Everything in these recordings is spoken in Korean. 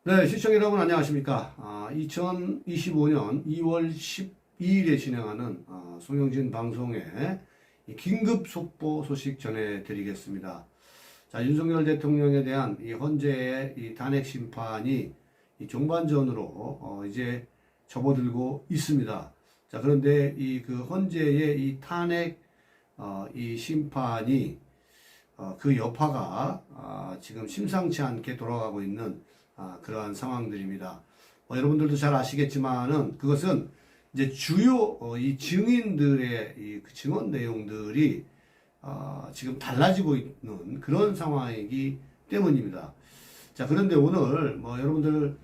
네, 시청자 여러분 안녕하십니까. 2025년 2월 12일에 진행하는 송영진 방송의 긴급 속보 소식 전해드리겠습니다. 자, 윤석열 대통령에 대한 이 헌재의 이 탄핵 심판이 이 종반전으로 이제 접어들고 있습니다. 자, 그런데 이 그 헌재의 이 탄핵 이 심판이 그 여파가 지금 심상치 않게 돌아가고 있는 그러한 상황들입니다. 여러분들도 잘 아시겠지만은 그것은 이제 주요 이 증인들의 이 그 증언 내용들이 지금 달라지고 있는 그런 상황이기 때문입니다. 자, 그런데 오늘 여러분들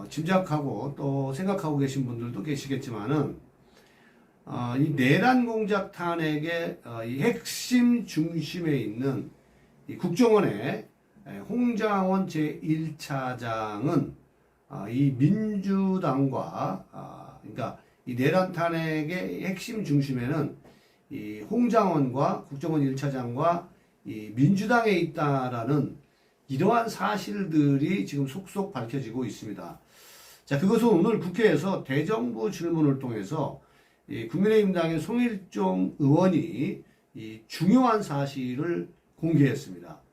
짐작하고 또 생각하고 계신 분들도 계시겠지만은 이 내란 공작 탄핵의 이 핵심 중심에 있는 이 국정원의 홍장원 제1차장은 이 민주당과 그러니까 이 내란 탄핵의 핵심 중심에는 이 홍장원과 국정원 1차장과 이 민주당에 있다라는 이러한 사실들이 지금 속속 밝혀지고 있습니다. 자, 그것은 오늘 국회에서 대정부 질문을 통해서 이 국민의힘당의 송일종 의원이 이 중요한 사실을 공개했습니다.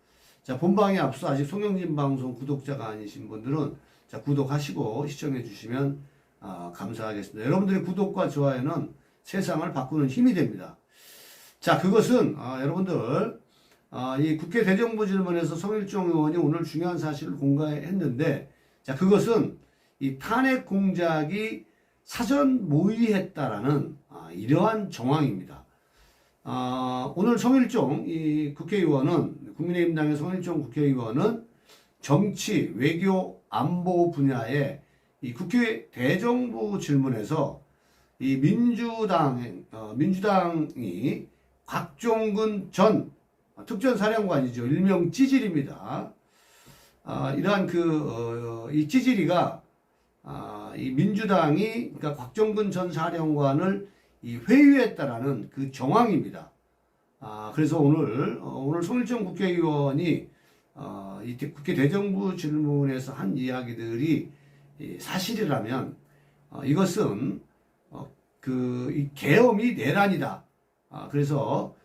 자, 본방에 앞서 아직 송영진 방송 구독자가 아니신 분들은 자, 구독하시고 시청해 주시면 감사하겠습니다. 여러분들의 구독과 좋아요는 세상을 바꾸는 힘이 됩니다. 자, 그것은 여러분들 이 국회 대정부 질문에서 송일종 의원이 오늘 중요한 사실을 공개했는데, 자, 그것은 이 탄핵 공작이 사전 모의했다라는 이러한 정황입니다. 오늘 송일종 이 국회의원은 국민의힘당의 송일종 국회의원은 정치, 외교, 안보 분야에 이 국회 대정부 질문에서 이 민주당이 곽종근 전 특전사령관이죠. 일명 찌질입니다. 이러한 이 찌질이가 이 민주당이 그러니까 곽종근 전 사령관을 이 회유했다라는 그 정황입니다. 그래서 오늘 송일종 국회의원이 이 국회 대정부 질문에서 한 이야기들이 사실이라면 이것은 이 계엄이 내란이다. 그래서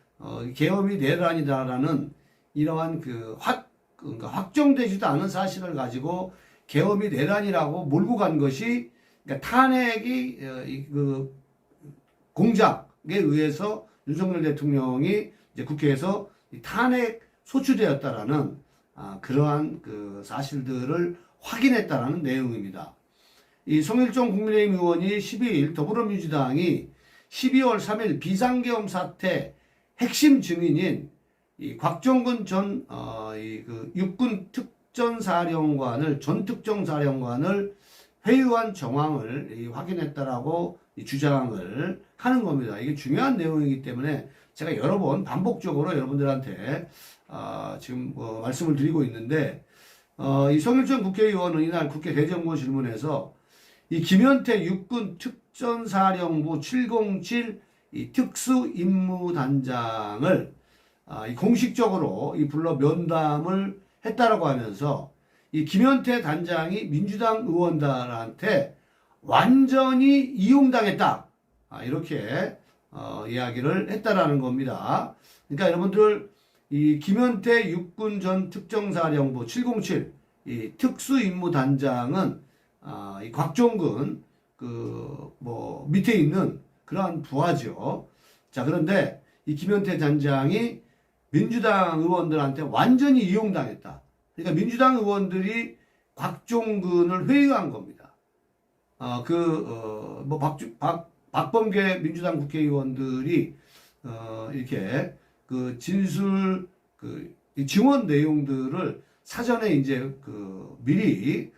계엄이 내란이다라는 이러한 그러니까 확정되지도 않은 사실을 가지고 계엄이 내란이라고 몰고 간 것이 그러니까 탄핵이 그 공작에 의해서 윤석열 대통령이 이제 국회에서 탄핵 소추되었다라는 그러한 그 사실들을 확인했다라는 내용입니다. 이 송일종 국민의힘 의원이 12일 더불어민주당이 12월 3일 비상계엄 사태 핵심 증인인 이 곽종근 전 육군 특전사령관을 전 특정사령관을 회유한 정황을 확인했다라고 주장을 하는 겁니다. 이게 중요한 내용이기 때문에 제가 여러 번 반복적으로 여러분들한테 지금 말씀을 드리고 있는데 이 송일종 국회의원은 이날 국회 대정부 질문에서 이 김현태 육군 특전사령부 707 이 특수임무단장을 공식적으로 불러 면담을 했다라고 하면서 이 김현태 단장이 민주당 의원들한테 완전히 이용당했다. 이렇게 이야기를 했다라는 겁니다. 그러니까 여러분들 이 김현태 육군 전 특정사령부 707 이 특수임무단장은 이 곽종근 밑에 있는 그러한 부하죠. 자, 그런데 이 김현태 단장이 민주당 의원들한테 완전히 이용당했다. 그러니까 민주당 의원들이 곽종근을 회유한 겁니다. 박범계 민주당 국회의원들이 이렇게 그 진술 이 증언 내용들을 사전에 이제 미리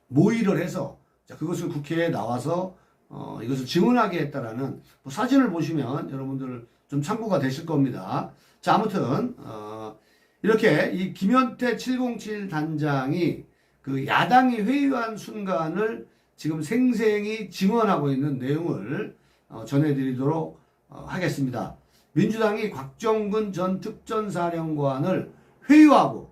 모의를 해서 자, 그것을 국회에 나와서 이것을 증언하게 했다라는 사진을 보시면 여러분들 좀 참고가 되실 겁니다. 자, 아무튼 이렇게 이 김현태 707 단장이 그 야당이 회유한 순간을 지금 생생히 증언하고 있는 내용을 전해드리도록 하겠습니다. 민주당이 곽종근 전 특전사령관을 회유하고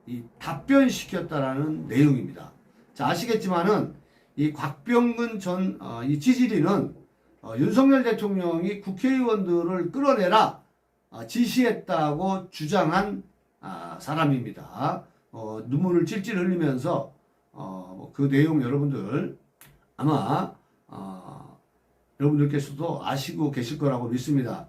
이 답변시켰다라는 내용입니다. 자, 아시겠지만은 이 곽병근 전 이 지지리는 윤석열 대통령이 국회의원들을 끌어내라 지시했다고 주장한 사람입니다. 눈물을 찔찔 흘리면서 그 내용 여러분들 아마 여러분들께서도 아시고 계실 거라고 믿습니다.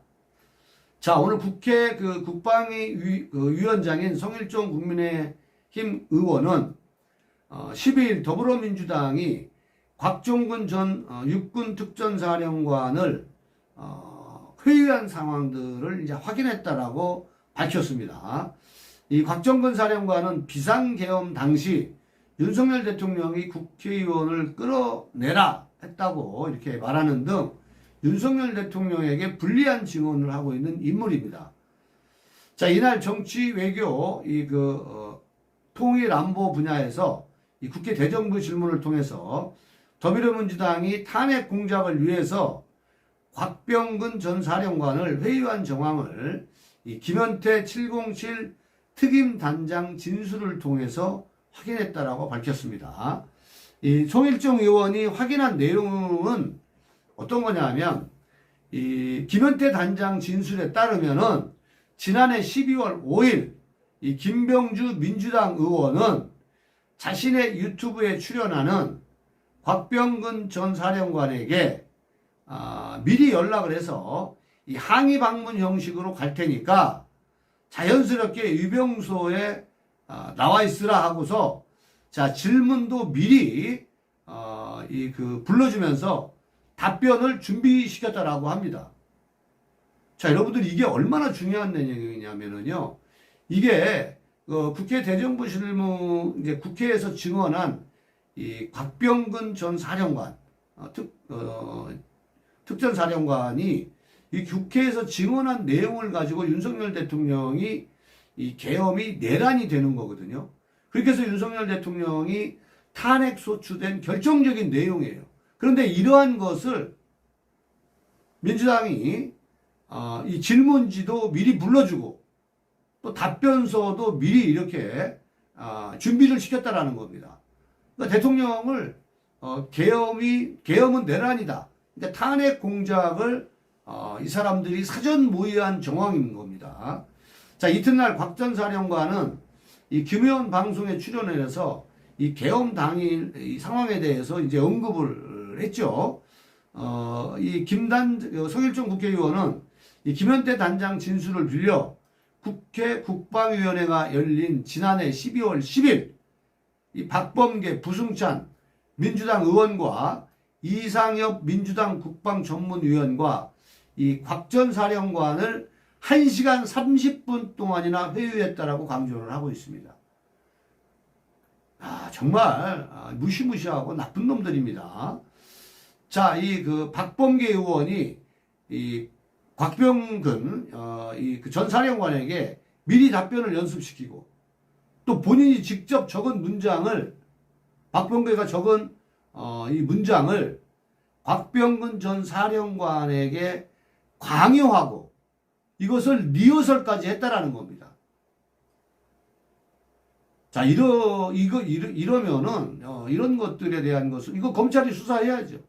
자, 오늘 국회 국방위원장인 성일종 국민의힘 의원은 12일 더불어민주당이 곽종근 전 육군 특전사령관을 회유한 상황들을 이제 확인했다라고 밝혔습니다. 이 곽종근 사령관은 비상계엄 당시 윤석열 대통령이 국회의원을 끌어내라 했다고 이렇게 말하는 등 윤석열 대통령에게 불리한 증언을 하고 있는 인물입니다. 자, 이날 정치 외교 통일 안보 분야에서 이 국회 대정부 질문을 통해서 더불어민주당이 탄핵 공작을 위해서 곽병근 전 사령관을 회유한 정황을 이 김현태 707 특임단장 진술을 통해서 확인했다라고 밝혔습니다. 이 송일종 의원이 확인한 내용은 어떤 거냐면 이 김현태 단장 진술에 따르면은 지난해 12월 5일 이 김병주 민주당 의원은 자신의 유튜브에 출연하는 곽병근 전 사령관에게 미리 연락을 해서 이 항의 방문 형식으로 갈 테니까 자연스럽게 유병소에 나와 있으라 하고서 자, 질문도 미리 불러주면서 답변을 준비시켰다라고 합니다. 자, 여러분들 이게 얼마나 중요한 내용이냐면요. 이게 국회 대정부 질문 이제 국회에서 증언한 이 곽병근 전 사령관 특전사령관이 이 국회에서 증언한 내용을 가지고 윤석열 대통령이 이 계엄이 내란이 되는 거거든요. 그렇게 해서 윤석열 대통령이 탄핵 소추된 결정적인 내용이에요. 그런데 이러한 것을 민주당이 이 질문지도 미리 불러주고 또 답변서도 미리 이렇게 준비를 시켰다라는 겁니다. 그러니까 대통령을 계엄은 내란이다. 그러니까 탄핵 공작을 이 사람들이 사전 모의한 정황인 겁니다. 자, 이튿날 곽 전 사령관은 이 김의원 방송에 출연을 해서 이 계엄 당일 이 상황에 대해서 이제 언급을 했죠. 성일종 국회의원은 이 김현태 단장 진술을 빌려 국회 국방위원회가 열린 지난해 12월 10일 이 박범계 부승찬 민주당 의원과 이상엽 민주당 국방전문위원과 이 곽 전 사령관을 1시간 30분 동안이나 회유했다라고 강조를 하고 있습니다. 정말 무시무시하고 나쁜 놈들입니다. 자, 박범계 의원이 이 곽병근 전 사령관에게 미리 답변을 연습시키고 또 본인이 직접 적은 문장을 박범계가 적은 이 문장을 곽병근 전 사령관에게 강요하고 이것을 리허설까지 했다라는 겁니다. 자, 이러면은 이런 것들에 대한 것을 이거 검찰이 수사해야죠.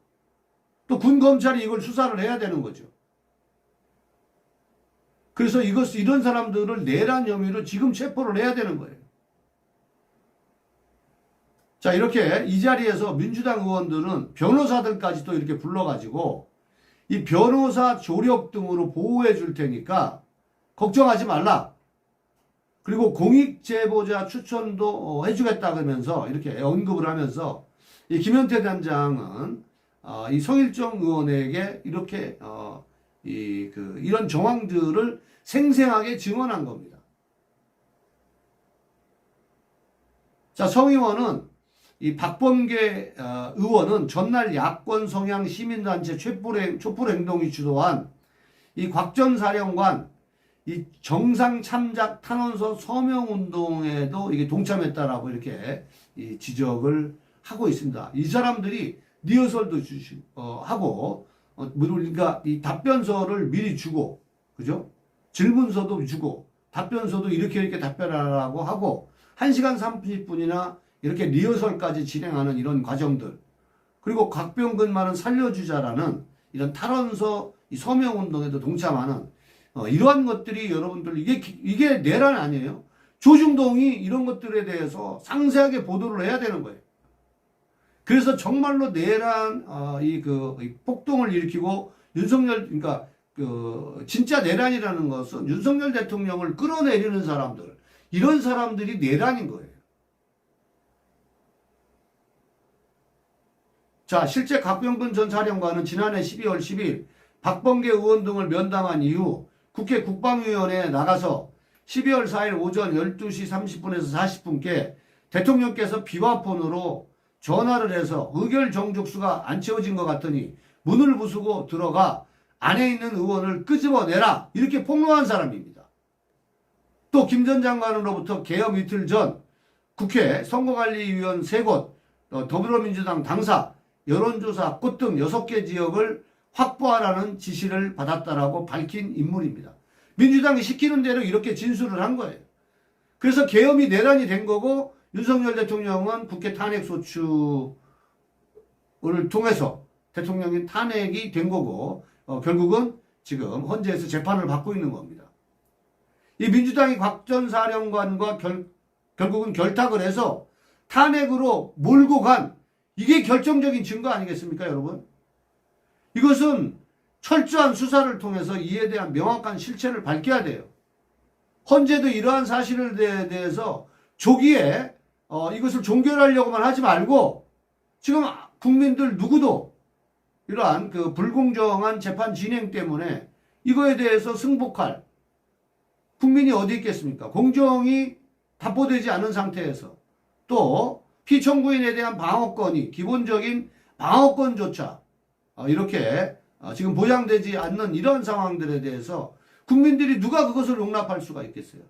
또 군 검찰이 이걸 수사를 해야 되는 거죠. 그래서 이런 사람들을 내란 혐의로 지금 체포를 해야 되는 거예요. 자, 이렇게 이 자리에서 민주당 의원들은 변호사들까지 또 이렇게 불러가지고 이 변호사 조력 등으로 보호해 줄 테니까 걱정하지 말라. 그리고 공익제보자 추천도 해주겠다 그러면서 이렇게 언급을 하면서 이 김현태 단장은 이 성일종 의원에게 이렇게 이런 정황들을 생생하게 증언한 겁니다. 자, 성 의원은 이 박범계 의원은 전날 야권 성향 시민단체 촛불행동이 주도한 이 곽 전 사령관 이 정상 참작 탄원서 서명운동에도 이게 동참했다라고 이렇게 지적을 하고 있습니다. 이 사람들이 리허설도 하고 그러니까 이 답변서를 미리 주고 그죠? 질문서도 주고 답변서도 이렇게 답변하라고 하고 1시간 30분이나 이렇게 리허설까지 진행하는 이런 과정들, 그리고 곽병근만은 살려주자라는 이런 탈원서 서명운동에도 동참하는 이러한 것들이 여러분들 이게 내란 아니에요? 조중동이 이런 것들에 대해서 상세하게 보도를 해야 되는 거예요. 그래서 정말로 내란 이 폭동을 일으키고 윤석열, 그러니까 진짜 내란이라는 것은 윤석열 대통령을 끌어내리는 사람들, 이런 사람들이 내란인 거예요. 자, 실제 곽병근 전 사령관은 지난해 12월 10일 박범계 의원 등을 면담한 이후 국회 국방위원회에 나가서 12월 4일 오전 12시 30분에서 40분께 대통령께서 비화폰으로 전화를 해서 의결 정족수가 안 채워진 것 같으니 문을 부수고 들어가 안에 있는 의원을 끄집어내라, 이렇게 폭로한 사람입니다. 또 김 전 장관으로부터 개업 이틀 전 국회 선거관리위원 3곳, 더불어민주당 당사, 여론조사 꽃 등 6개 지역을 확보하라는 지시를 받았다라고 밝힌 인물입니다. 민주당이 시키는 대로 이렇게 진술을 한 거예요. 그래서 계엄이 내란이 된 거고, 윤석열 대통령은 국회 탄핵소추를 통해서 대통령이 탄핵이 된 거고, 결국은 지금 헌재에서 재판을 받고 있는 겁니다. 이 민주당이 곽 전 사령관과 결국은 결탁을 해서 탄핵으로 몰고 간, 이게 결정적인 증거 아니겠습니까, 여러분? 이것은 철저한 수사를 통해서 이에 대한 명확한 실체를 밝혀야 돼요. 헌재도 이러한 사실에 대해서 조기에 이것을 종결하려고만 하지 말고, 지금 국민들 누구도 이러한 불공정한 재판 진행 때문에 이거에 대해서 승복할 국민이 어디 있겠습니까? 공정이 답보되지 않은 상태에서 또 피청구인에 대한 방어권이, 기본적인 방어권조차 이렇게 지금 보장되지 않는 이런 상황들에 대해서 국민들이 누가 그것을 용납할 수가 있겠어요?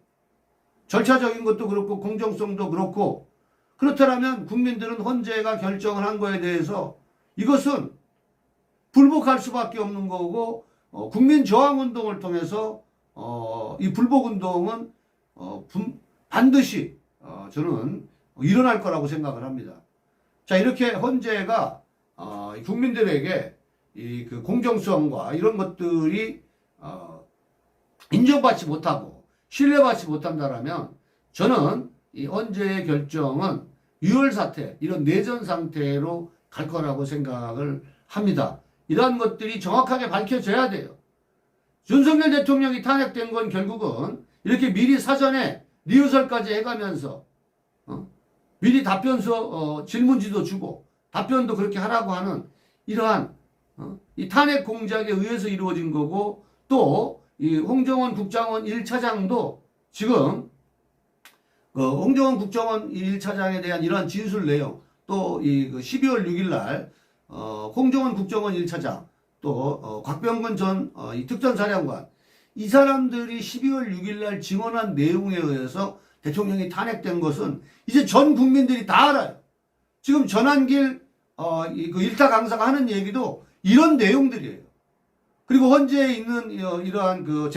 절차적인 것도 그렇고 공정성도 그렇고, 그렇다면 국민들은 헌재가 결정을 한 거에 대해서 이것은 불복할 수밖에 없는 거고, 국민저항운동을 통해서 이 불복운동은 반드시 저는 일어날 거라고 생각을 합니다. 자, 이렇게 헌재가 국민들에게 이 공정성과 이런 것들이 인정받지 못하고 신뢰받지 못한다라면, 저는 이 헌재의 결정은 유혈 사태, 이런 내전 상태로 갈 거라고 생각을 합니다. 이러한 것들이 정확하게 밝혀져야 돼요. 윤석열 대통령이 탄핵된 건 결국은 이렇게 미리 사전에 리허설까지 해가면서 미리 답변서 질문지도 주고 답변도 그렇게 하라고 하는 이러한 이 탄핵 공작에 의해서 이루어진 거고, 또 이 홍정원 국정원 1차장도 지금 홍정원 국정원 1차장에 대한 이러한 진술 내용, 또 이 12월 6일 날 홍정원 국정원 1차장, 또 곽병근 전 이 특전사령관, 이 사람들이 12월 6일 날 증언한 내용에 의해서 대통령이 탄핵된 것은 이제 전 국민들이 다 알아요. 지금 전한길 일타 강사가 하는 얘기도 이런 내용들이에요. 그리고 헌재에 있는 이러한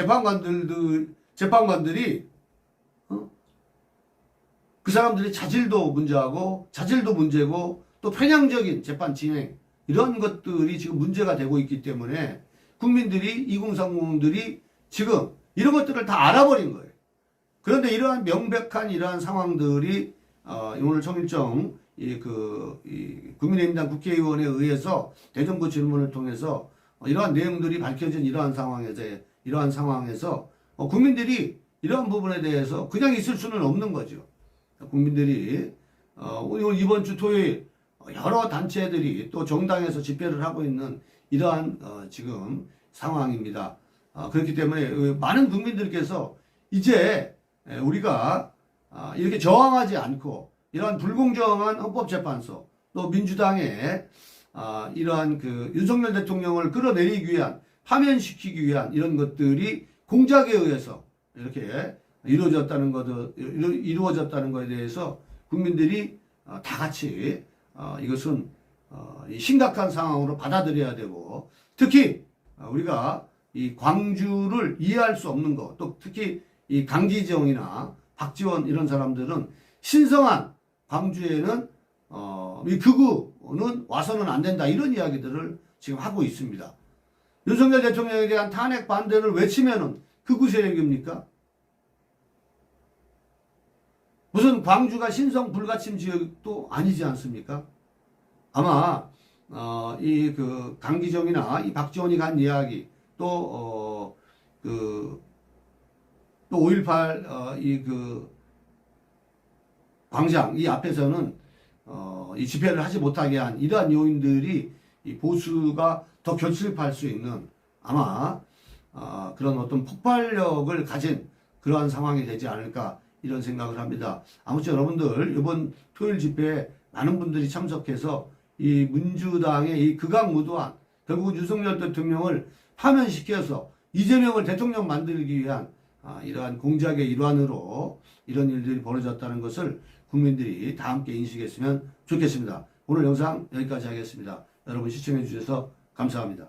재판관들이 그 사람들의 자질도 문제고 또 편향적인 재판 진행, 이런 것들이 지금 문제가 되고 있기 때문에 국민들이, 2030들이 지금 이런 것들을 다 알아버린 거예요. 그런데 이러한 명백한 이러한 상황들이 오늘 청일정 국민의힘당 국회의원에 의해서 대정부 질문을 통해서 이러한 내용들이 밝혀진 이러한 상황에서 국민들이 이러한 부분에 대해서 그냥 있을 수는 없는 거죠. 국민들이 이번 주 토요일 여러 단체들이 또 정당에서 집회를 하고 있는 이러한 지금 상황입니다. 그렇기 때문에 많은 국민들께서 이제 우리가 이렇게 저항하지 않고 이러한 불공정한 헌법재판소, 또 민주당의 이러한 윤석열 대통령을 끌어내리기 위한, 파면시키기 위한 이런 것들이 공작에 의해서 이렇게 이루어졌다는 거에 대해서 국민들이 다 같이 이것은 심각한 상황으로 받아들여야 되고, 특히 우리가 이 광주를 이해할 수 없는 것, 또 특히 이 강기정이나 박지원 이런 사람들은 신성한 광주에는 이 극우는 와서는 안 된다 이런 이야기들을 지금 하고 있습니다. 윤석열 대통령에 대한 탄핵 반대를 외치면은 극우 세력입니까? 무슨 광주가 신성 불가침 지역도 아니지 않습니까? 아마 이 그 강기정이나 이 박지원이 간 이야기 또 또 5.18 이 그 광장 이 앞에서는 이 집회를 하지 못하게 한 이러한 요인들이 이 보수가 더 결집할 수 있는 아마 그런 어떤 폭발력을 가진 그러한 상황이 되지 않을까 이런 생각을 합니다. 아무튼 여러분들 이번 토요일 집회에 많은 분들이 참석해서 이 민주당의 이 극악무도한 결국 윤석열 대통령을 파면시켜서 이재명을 대통령 만들기 위한 이러한 공작의 일환으로 이런 일들이 벌어졌다는 것을 국민들이 다 함께 인식했으면 좋겠습니다. 오늘 영상 여기까지 하겠습니다. 여러분 시청해 주셔서 감사합니다.